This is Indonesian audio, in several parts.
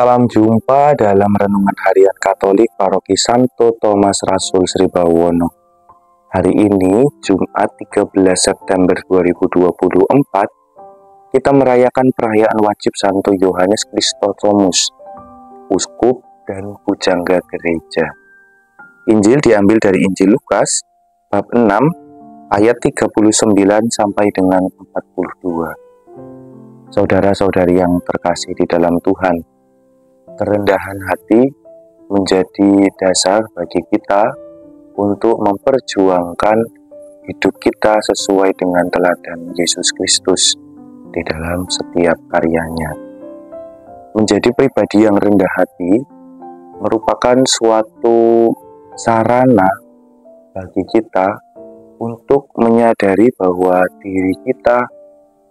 Salam jumpa dalam Renungan Harian Katolik Paroki Santo Thomas Rasul Sribawono. Hari ini, Jumat 13 September 2024, kita merayakan perayaan wajib Santo Yohanes Kristotomus, Uskup dan Pujangga Gereja. Injil diambil dari Injil Lukas, bab 6, ayat 39 sampai dengan 42. Saudara-saudari yang terkasih di dalam Tuhan, kerendahan hati menjadi dasar bagi kita untuk memperjuangkan hidup kita sesuai dengan teladan Yesus Kristus di dalam setiap karyanya. Menjadi pribadi yang rendah hati merupakan suatu sarana bagi kita untuk menyadari bahwa diri kita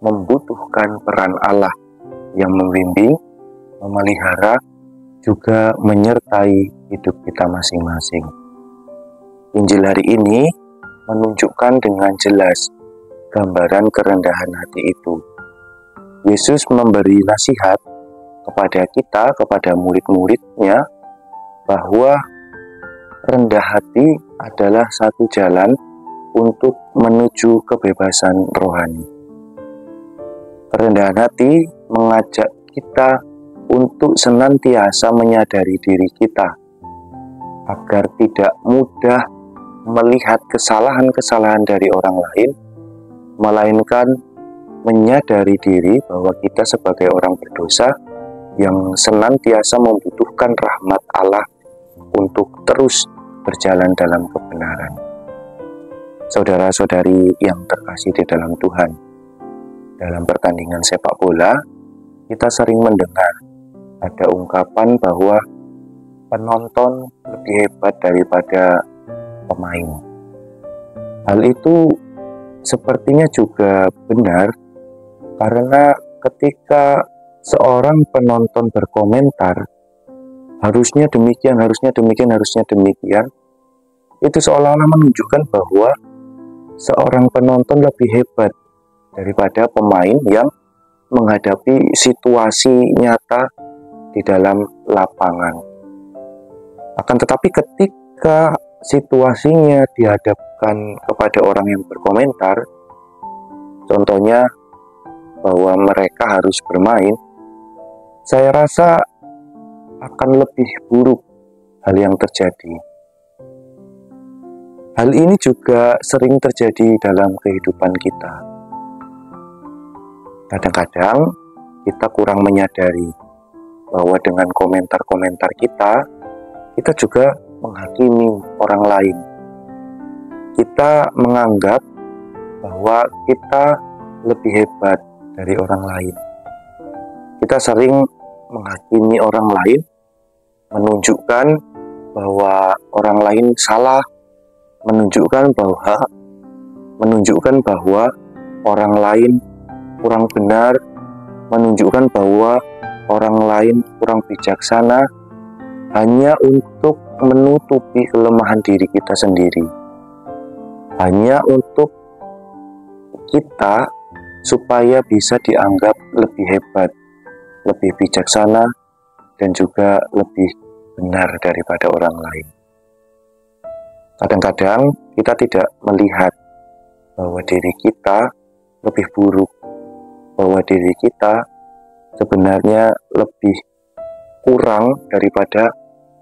membutuhkan peran Allah yang membimbing, memelihara, juga menyertai hidup kita masing-masing. Injil hari ini menunjukkan dengan jelas gambaran kerendahan hati itu. Yesus memberi nasihat kepada kita, kepada murid-muridnya, bahwa rendah hati adalah satu jalan untuk menuju kebebasan rohani. Kerendahan hati mengajak kita untuk senantiasa menyadari diri kita, agar tidak mudah melihat kesalahan-kesalahan dari orang lain, melainkan menyadari diri bahwa kita sebagai orang berdosa yang senantiasa membutuhkan rahmat Allah untuk terus berjalan dalam kebenaran. Saudara-saudari yang terkasih di dalam Tuhan, dalam pertandingan sepak bola, kita sering mendengar ada ungkapan bahwa penonton lebih hebat daripada pemain. Hal itu sepertinya juga benar, karena ketika seorang penonton berkomentar, harusnya demikian, harusnya demikian, harusnya demikian, itu seolah-olah menunjukkan bahwa seorang penonton lebih hebat daripada pemain yang menghadapi situasi nyata di dalam lapangan. Akan tetapi ketika situasinya dihadapkan kepada orang yang berkomentar, contohnya bahwa mereka harus bermain, saya rasa akan lebih buruk hal yang terjadi. Hal ini juga sering terjadi dalam kehidupan kita. Kadang-kadang kita kurang menyadari bahwa dengan komentar-komentar kita juga menghakimi orang lain. Kita menganggap bahwa kita lebih hebat dari orang lain. Kita sering menghakimi orang lain, menunjukkan bahwa orang lain salah, menunjukkan bahwa orang lain kurang benar, menunjukkan bahwa orang lain kurang bijaksana, hanya untuk menutupi kelemahan diri kita sendiri, hanya untuk kita supaya bisa dianggap lebih hebat, lebih bijaksana, dan juga lebih benar daripada orang lain. Kadang-kadang kita tidak melihat bahwa diri kita lebih buruk, bahwa diri kita sebenarnya lebih kurang daripada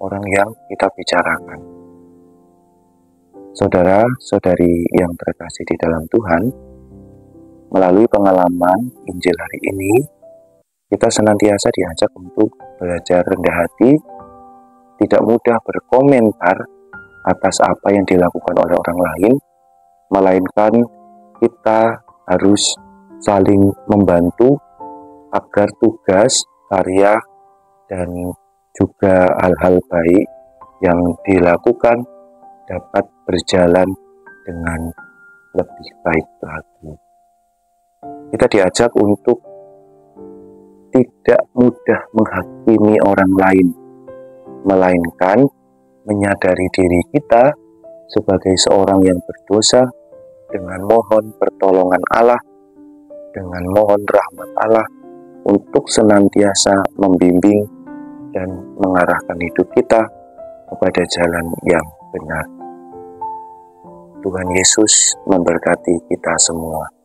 orang yang kita bicarakan. Saudara-saudari yang terkasih di dalam Tuhan, melalui pengalaman Injil hari ini, kita senantiasa diajak untuk belajar rendah hati, tidak mudah berkomentar atas apa yang dilakukan oleh orang lain, melainkan kita harus saling membantu agar tugas, karya, dan juga hal-hal baik yang dilakukan dapat berjalan dengan lebih baik lagi. Kita diajak untuk tidak mudah menghakimi orang lain, melainkan menyadari diri kita sebagai seorang yang berdosa dengan mohon pertolongan Allah, dengan mohon rahmat Allah untuk senantiasa membimbing, dan mengarahkan hidup kita kepada jalan yang benar. Tuhan Yesus memberkati kita semua.